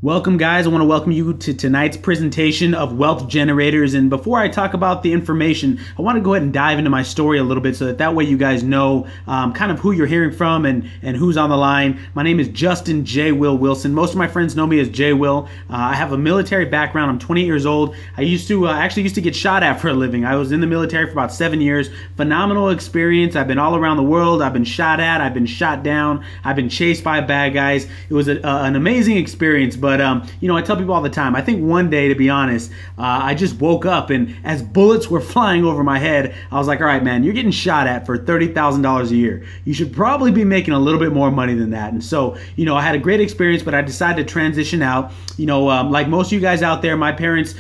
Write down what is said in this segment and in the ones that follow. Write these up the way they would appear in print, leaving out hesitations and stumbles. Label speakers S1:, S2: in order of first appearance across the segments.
S1: Welcome guys, I want to welcome you to tonight's presentation of wealth generators. And before I talk about the information, I want to go ahead and dive into my story a little bit so that way you guys know kind of who you're hearing from and who's on the line. My name is Justin J. Will Wilson. Most of my friends know me as J. Will. I have a military background. I'm 28 years old. I used to actually used to get shot at for a living. I was in the military for about 7 years. Phenomenal experience. I've been all around the world. I've been shot at. I've been shot down. I've been chased by bad guys. It was an amazing experience, but you know, I tell people all the time, I think one day, to be honest, I just woke up and as bullets were flying over my head, I was like, all right, man, you're getting shot at for $30,000 a year. You should probably be making a little bit more money than that. And so, you know, I had a great experience, but I decided to transition out. You know, like most of you guys out there, my parents,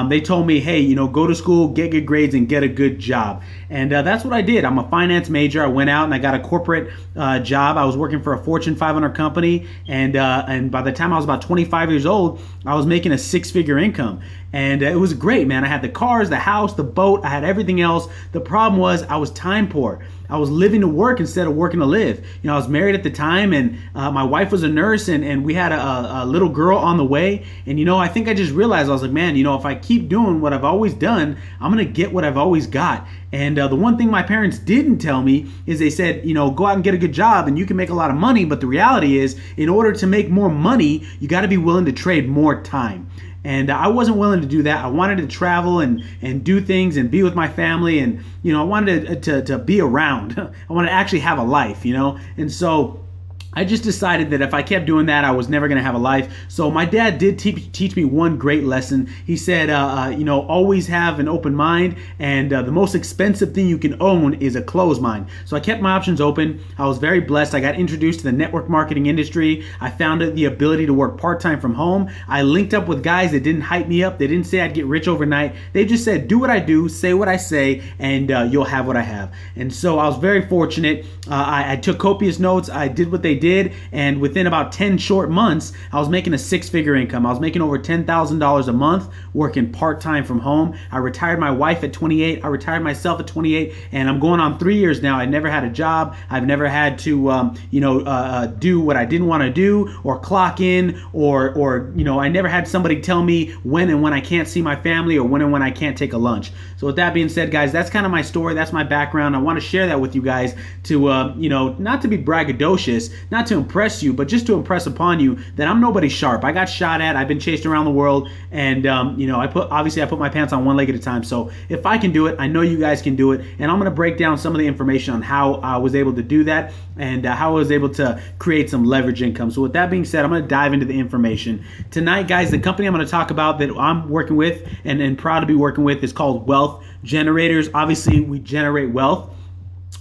S1: they told me, hey, you know, go to school, get good grades, and get a good job. And that's what I did. I'm a finance major. I went out and I got a corporate job. I was working for a Fortune 500 company, and by the time I was about 25 years old, I was making a six-figure income. And it was great, man. I had the cars, the house, the boat, I had everything else. The problem was I was time poor. I was living to work instead of working to live. You know, I was married at the time, and my wife was a nurse, and we had a little girl on the way. And, you know, I think I just realized, I was like, man, you know, if I keep doing what I've always done, I'm going to get what I've always got. And the one thing my parents didn't tell me is they said, you know, go out and get a good job and you can make a lot of money. But the reality is, in order to make more money, you got to be willing to trade more time. And I wasn't willing to do that. I wanted to travel and do things and be with my family. And, you know, I wanted to be around. I wanted to actually have a life, you know. And so I just decided that if I kept doing that, I was never going to have a life. So my dad did teach me one great lesson. He said, you know, always have an open mind, and the most expensive thing you can own is a closed mind. So I kept my options open. I was very blessed. I got introduced to the network marketing industry. I found the ability to work part-time from home. I linked up with guys that didn't hype me up. They didn't say I'd get rich overnight. They just said, do what I do, say what I say, and you'll have what I have. And so I was very fortunate. I took copious notes. I did what they did, and within about 10 short months, I was making a six-figure income. I was making over $10,000 a month working part-time from home. I retired my wife at 28. I retired myself at 28, and I'm going on 3 years now. I never had a job. I've never had to, you know, do what I didn't want to do, or clock in, or you know, I never had somebody tell me when and when I can't see my family, or when and when I can't take a lunch. So with that being said, guys, that's kind of my story. That's my background. I want to share that with you guys to, you know, not to be braggadocious, not to impress you, but just to impress upon you that I'm nobody sharp. I got shot at. I've been chased around the world, and you know, obviously I put my pants on one leg at a time. So if I can do it, I know you guys can do it. And I'm going to break down some of the information on how I was able to do that, and how I was able to create some leverage income. So with that being said, I'm going to dive into the information tonight, guys. The company I'm going to talk about that I'm working with and proud to be working with is called Wealth Generators. Obviously, we generate wealth.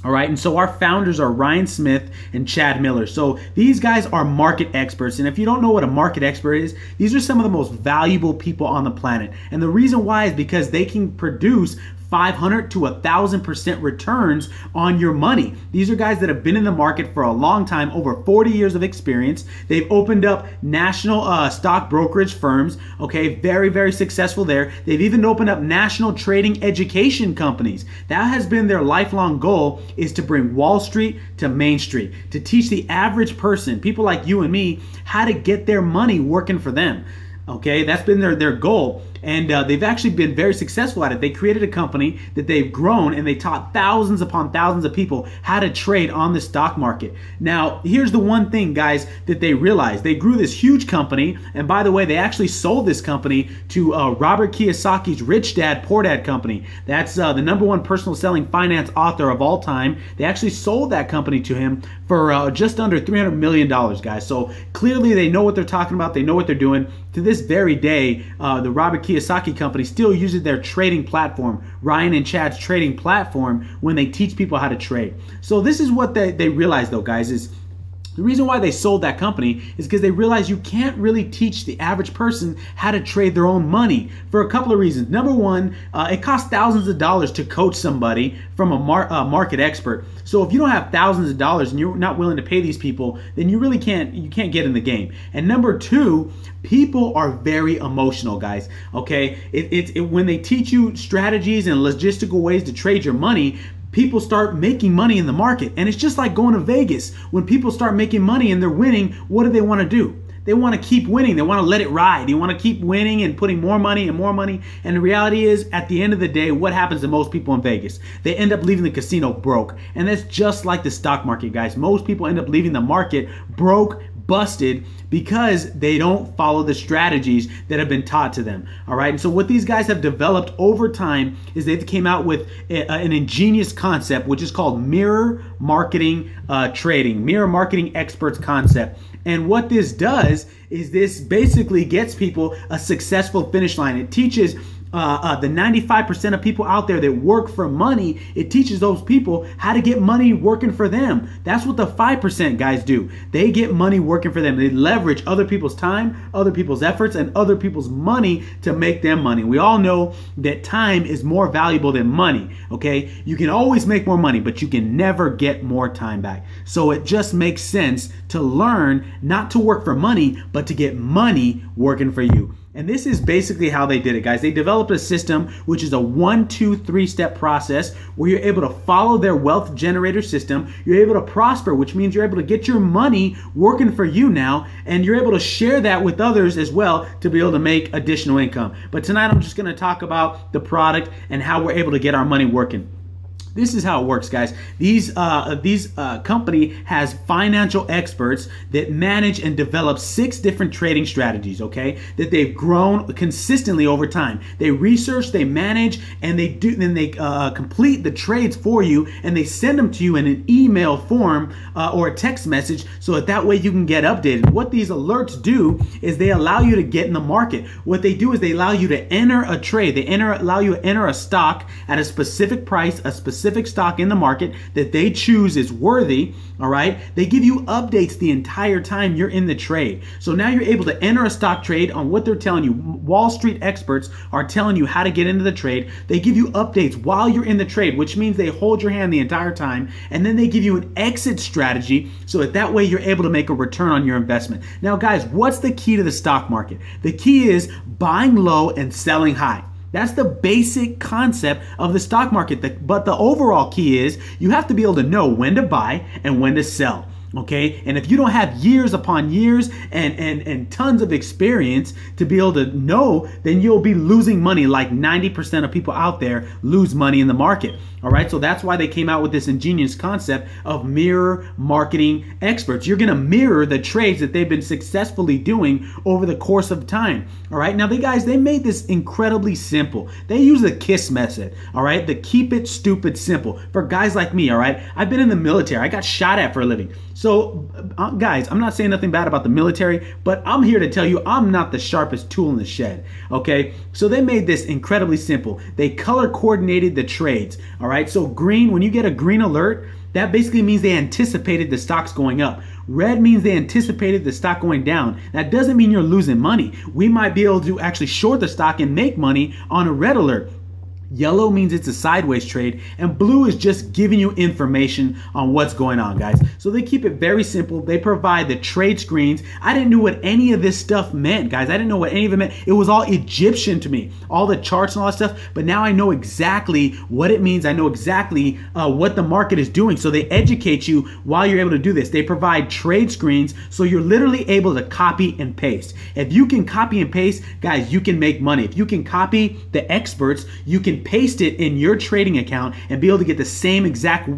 S1: All right, and so our founders are Ryan Smith and Chad Miller. So these guys are market experts. And if you don't know what a market expert is, these are some of the most valuable people on the planet. And the reason why is because they can produce 500 to 1,000% returns on your money. These are guys that have been in the market for a long time, over 40 years of experience. They've opened up national stock brokerage firms, okay, very, very successful there. They've even opened up national trading education companies. That has been their lifelong goal, is to bring Wall Street to Main Street, to teach the average person, people like you and me, how to get their money working for them. Okay, that's been their goal. And they've actually been very successful at it. They created a company that they've grown, and they taught thousands upon thousands of people how to trade on the stock market. Now, here's the one thing, guys, that they realized. They grew this huge company, and by the way, they actually sold this company to Robert Kiyosaki's Rich Dad, Poor Dad company. That's the #1 personal selling finance author of all time. They actually sold that company to him for just under $300 million, guys. So clearly they know what they're talking about. They know what they're doing. To this very day, the Robert Kiyosaki company still uses their trading platform, Ryan and Chad's trading platform, when they teach people how to trade. So this is what they realize, though, guys, is the reason why they sold that company is because they realized you can't really teach the average person how to trade their own money for a couple of reasons. Number one, it costs thousands of dollars to coach somebody from a market expert. So if you don't have thousands of dollars and you're not willing to pay these people, then you really can't get in the game. And number two, people are very emotional, guys. Okay, when they teach you strategies and logistical ways to trade your money, people start making money in the market. And it's just like going to Vegas. When people start making money and they're winning, what do they want to do? They want to keep winning. They want to let it ride. You want to keep winning and putting more money and more money. And the reality is, at the end of the day, what happens to most people in Vegas? They end up leaving the casino broke. And that's just like the stock market, guys. Most people end up leaving the market broke, busted, because they don't follow the strategies that have been taught to them. All right. And so what these guys have developed over time is they came out with an ingenious concept, which is called mirror marketing trading, mirror marketing experts concept. And what this does is this basically gets people a successful finish line. It teaches the 95% of people out there that work for money, it teaches those people how to get money working for them. That's what the 5% guys do. They get money working for them. They leverage other people's time, other people's efforts, and other people's money to make them money. We all know that time is more valuable than money, okay? You can always make more money, but you can never get more time back. So it just makes sense to learn not to work for money, but to get money working for you. And this is basically how they did it, guys. They developed a system which is a 1, 2, 3-step process where you're able to follow their wealth generator system. You're able to prosper, which means you're able to get your money working for you now, and you're able to share that with others as well to be able to make additional income. But tonight I'm just going to talk about the product and how we're able to get our money working. This is how it works, guys. These company has financial experts that manage and develop 6 different trading strategies, okay, that they've grown consistently over time. They research, they manage, and they complete the trades for you, and they send them to you in an email form or a text message, so that way you can get updated. What these alerts do is they allow you to get in the market. What they do is they allow you to enter a trade. They allow you to enter a stock at a specific price, a specific stock in the market that they choose is worthy. All right. They give you updates the entire time you're in the trade. So now you're able to enter a stock trade on what they're telling you. Wall Street experts are telling you how to get into the trade. They give you updates while you're in the trade, which means they hold your hand the entire time. And then they give you an exit strategy so that way you're able to make a return on your investment. Now, guys, what's the key to the stock market? The key is buying low and selling high. That's the basic concept of the stock market. But the overall key is you have to be able to know when to buy and when to sell. Okay, and if you don't have years upon years and tons of experience to be able to know, then you'll be losing money like 90% of people out there lose money in the market. All right, so that's why they came out with this ingenious concept of mirror marketing experts. You're gonna mirror the trades that they've been successfully doing over the course of time. All right, now they made this incredibly simple. They use the KISS method, all right, the keep it stupid simple. For guys like me, all right, I've been in the military. I got shot at for a living. So guys, I'm not saying nothing bad about the military, but I'm here to tell you I'm not the sharpest tool in the shed, okay? So they made this incredibly simple. They color coordinated the trades, all right? So green, when you get a green alert, that basically means they anticipated the stocks going up. Red means they anticipated the stock going down. That doesn't mean you're losing money. We might be able to actually short the stock and make money on a red alert. Yellow means it's a sideways trade, and blue is just giving you information on what's going on, guys. So they keep it very simple. They provide the trade screens. I didn't know what any of this stuff meant, guys. I didn't know what any of it meant. It was all Egyptian to me, all the charts and all that stuff. But now I know exactly what it means. I know exactly what the market is doing. So they educate you while you're able to do this. They provide trade screens, so you're literally able to copy and paste. If you can copy and paste, guys, you can make money. If you can copy the experts, you can paste it in your trading account and be able to get the same exact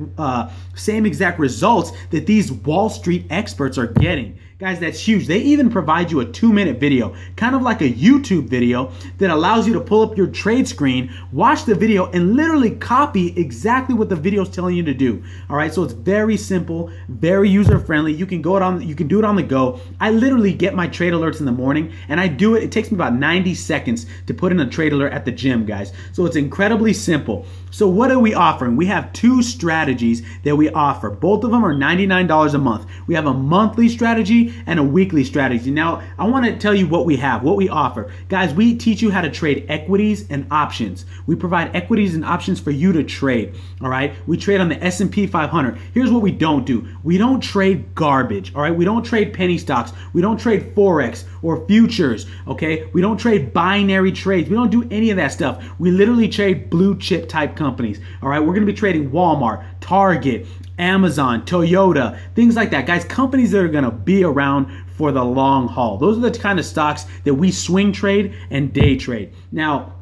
S1: results that these Wall Street experts are getting. Guys, that's huge. They even provide you a 2-minute video, kind of like a YouTube video, that allows you to pull up your trade screen, watch the video, and literally copy exactly what the video is telling you to do. All right, so it's very simple, very user-friendly. You can do it on the go. I literally get my trade alerts in the morning, and I do it. It takes me about 90 seconds to put in a trade alert at the gym, guys. So it's incredibly simple. So what are we offering? We have 2 strategies that we offer. Both of them are $99 a month. We have a monthly strategy and a weekly strategy. Now, I want to tell you what we have, what we offer. Guys, we teach you how to trade equities and options. We provide equities and options for you to trade, all right? We trade on the S&P 500. Here's what we don't do. We don't trade garbage, all right? We don't trade penny stocks. We don't trade Forex or futures, okay? We don't trade binary trades. We don't do any of that stuff. We literally trade blue chip type companies, all right? We're going to be trading Walmart, Target, Amazon, Toyota, things like that. Guys, companies that are going to be around for the long haul. Those are the kind of stocks that we swing trade and day trade. Now,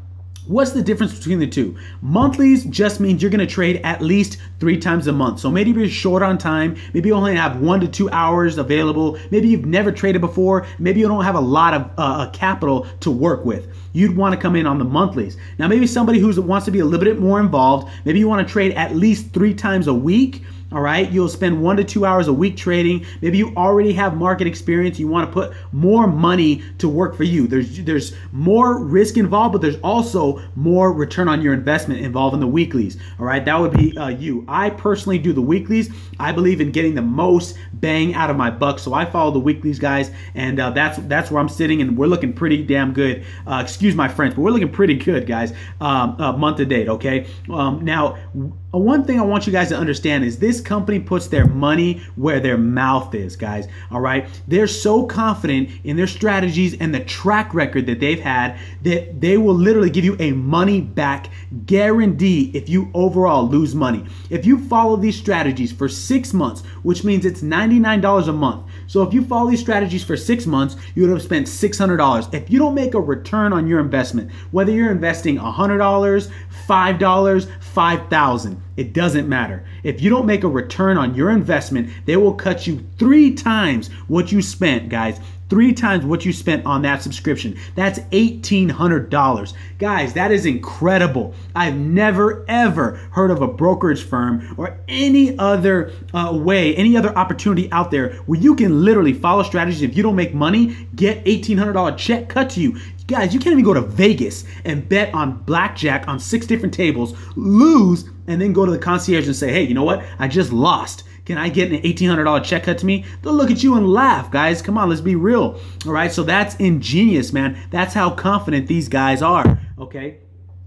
S1: what's the difference between the two? Monthlies just means you're going to trade at least 3 times a month. So maybe you're short on time. Maybe you only have 1 to 2 hours available. Maybe you've never traded before. Maybe you don't have a lot of capital to work with. You'd want to come in on the monthlies. Now, maybe somebody who wants to be a little bit more involved, maybe you want to trade at least 3 times a week. All right, you'll spend 1 to 2 hours a week trading. Maybe you already have market experience. You want to put more money to work for you. There's more risk involved, but there's also more return on your investment involved in the weeklies. All right, that would be you. I personally do the weeklies. I believe in getting the most bang out of my buck, so I follow the weeklies, guys, and that's where I'm sitting, and we're looking pretty damn good. Excuse my French, but we're looking pretty good, guys, month to date. Okay, now. One thing I want you guys to understand is this company puts their money where their mouth is, guys. All right. They're so confident in their strategies and the track record that they've had that they will literally give you a money back guarantee if you overall lose money. If you follow these strategies for 6 months, which means it's $99 a month. So if you follow these strategies for 6 months, you would have spent $600. If you don't make a return on your investment, whether you're investing $100, $5, $5,000, it doesn't matter. If you don't make a return on your investment, they will cut you 3 times what you spent, guys. 3 times what you spent on that subscription. That's $1,800. Guys, that is incredible. I've never ever heard of a brokerage firm or any other any other opportunity out there where you can literally follow strategies. If you don't make money, get $1,800 check cut to you. Guys, you can't even go to Vegas and bet on blackjack on 6 different tables, lose, and then go to the concierge and say, hey, you know what? I just lost. Can I get an $1,800 check cut to me? They'll look at you and laugh, guys. Come on, let's be real. All right, so that's ingenious, man. That's how confident these guys are, okay?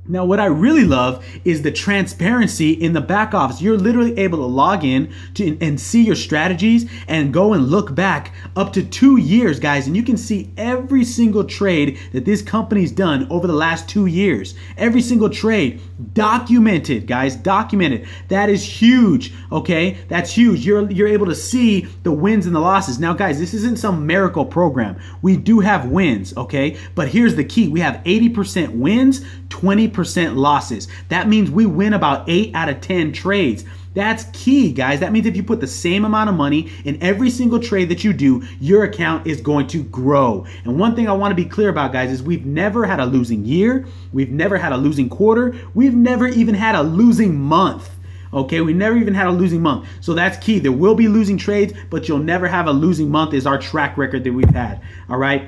S1: Now, what I really love is the transparency in the back office. You're literally able to log in and see your strategies and go and look back up to 2 years, guys. And you can see every single trade that this company's done over the last 2 years. Every single trade documented, guys, documented. That is huge, okay? That's huge. You're able to see the wins and the losses. Now, guys, this isn't some miracle program. We do have wins, okay? But here's the key. We have 80% wins, 20% losses. That means we win about 8 out of 10 trades. That's key, guys. That means if you put the same amount of money in every single trade that you do, your account is going to grow. And one thing I want to be clear about, guys, is we've never had a losing year. We've never had a losing quarter. We've never even had a losing month. Okay, we never even had a losing month. So that's key. There will be losing trades, but you'll never have a losing month is our track record that we've had. All right.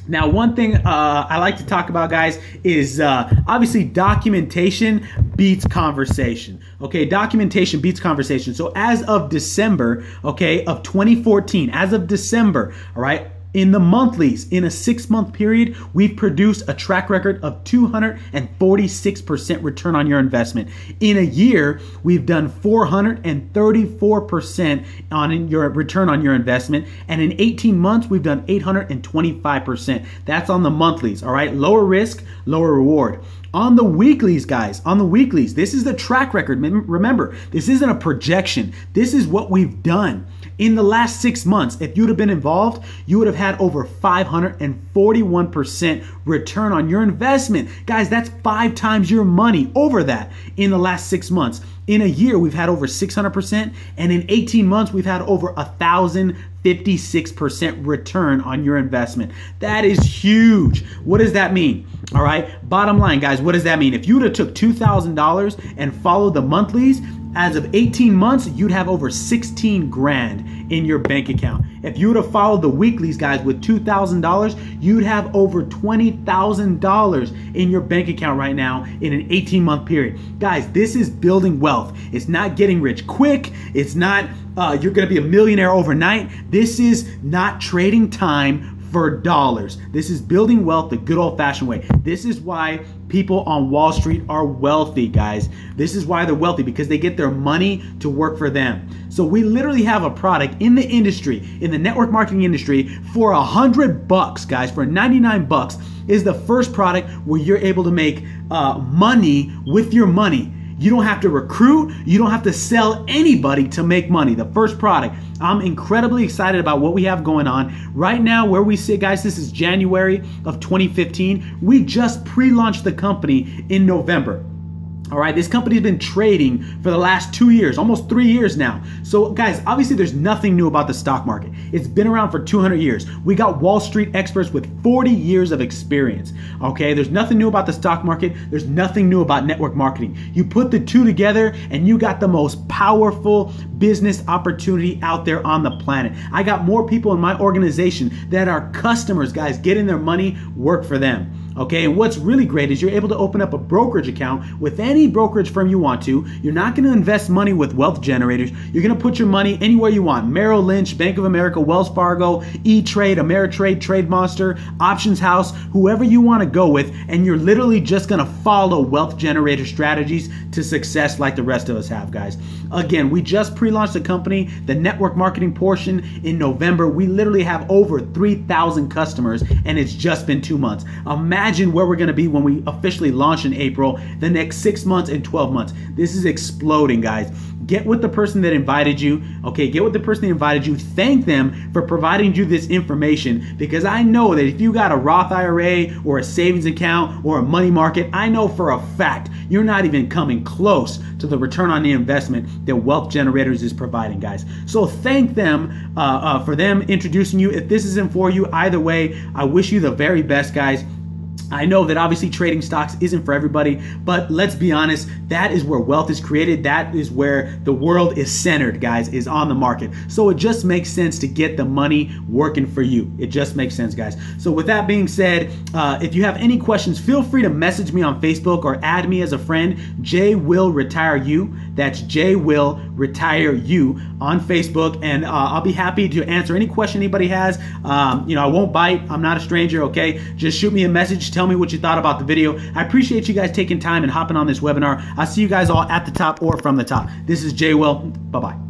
S1: Now, one thing I like to talk about, guys, is obviously documentation beats conversation. Okay, documentation beats conversation. So as of December, okay, of 2014, as of December, all right, in the monthlies, in a 6-month period, we've produced a track record of 246% return on your investment. In a year, we've done 434% on your return on your investment. And in 18 months, we've done 825%. That's on the monthlies, all right? Lower risk, lower reward. On the weeklies, guys, on the weeklies, this is the track record. Remember, this isn't a projection. This is what we've done. In the last 6 months, if you would have been involved, you would have had over 541% return on your investment. Guys, that's 5 times your money over that in the last 6 months. In a year, we've had over 600%, and in 18 months, we've had over 1,056% return on your investment. That is huge. What does that mean? All right, bottom line, guys, what does that mean? If you would have took $2,000 and followed the monthlies, as of 18 months, you'd have over 16 grand in your bank account. If you would have followed the weeklies, guys, with $2,000, you'd have over $20,000 in your bank account right now in an 18-month period. Guys, this is building wealth. It's not getting rich quick. It's not you're going to be a millionaire overnight. This is not trading time for dollars. This is building wealth the good old-fashioned way. This is why people on Wall Street are wealthy, guys. This is why they're wealthy, because they get their money to work for them. So we literally have a product in the industry, in the network marketing industry, for $100, guys, for 99 bucks is the first product where you're able to make money with your money. You don't have to recruit. You don't have to sell anybody to make money. The first product. I'm incredibly excited about what we have going on. Right now, where we sit, guys, this is January of 2015. We just pre-launched the company in November. All right, this company's been trading for the last 2 years, almost 3 years now. So guys, obviously there's nothing new about the stock market. It's been around for 200 years. We got Wall Street experts with 40 years of experience. Okay, there's nothing new about the stock market. There's nothing new about network marketing. You put the two together and you got the most powerful business opportunity out there on the planet. I got more people in my organization that are customers, guys, getting their money work for them. Okay, and what's really great is you're able to open up a brokerage account with any brokerage firm you want to. You're not going to invest money with wealth generators. You're going to put your money anywhere you want. Merrill Lynch, Bank of America, Wells Fargo, E-Trade, Ameritrade, Trade Monster, Options House, whoever you want to go with, and you're literally just going to follow wealth generator strategies to success like the rest of us have, guys. Again, we just pre-launched the company, the network marketing portion in November. We literally have over 3,000 customers, and it's just been 2 months. Imagine where we're going to be when we officially launch in April, the next 6 months and 12 months. This is exploding, guys. Get with the person that invited you. Okay, get with the person that invited you. Thank them for providing you this information, because I know that if you got a Roth IRA or a savings account or a money market, I know for a fact you're not even coming close to the return on the investment that Wealth Generators is providing, guys. So thank them for them introducing you. If this isn't for you, either way, I wish you the very best, guys. I know that obviously trading stocks isn't for everybody, but let's be honest, that is where wealth is created. That is where the world is centered, guys, is on the market. So it just makes sense to get the money working for you. It just makes sense, guys. So with that being said, if you have any questions, feel free to message me on Facebook or add me as a friend, Jwill Retire You. That's Jwill Retire You on Facebook, and I'll be happy to answer any question anybody has. You know, I won't bite. I'm not a stranger, okay? Just shoot me a message. Tell me what you thought about the video. I appreciate you guys taking time and hopping on this webinar. I'll see you guys all at the top or from the top. This is Jwill. Bye-bye.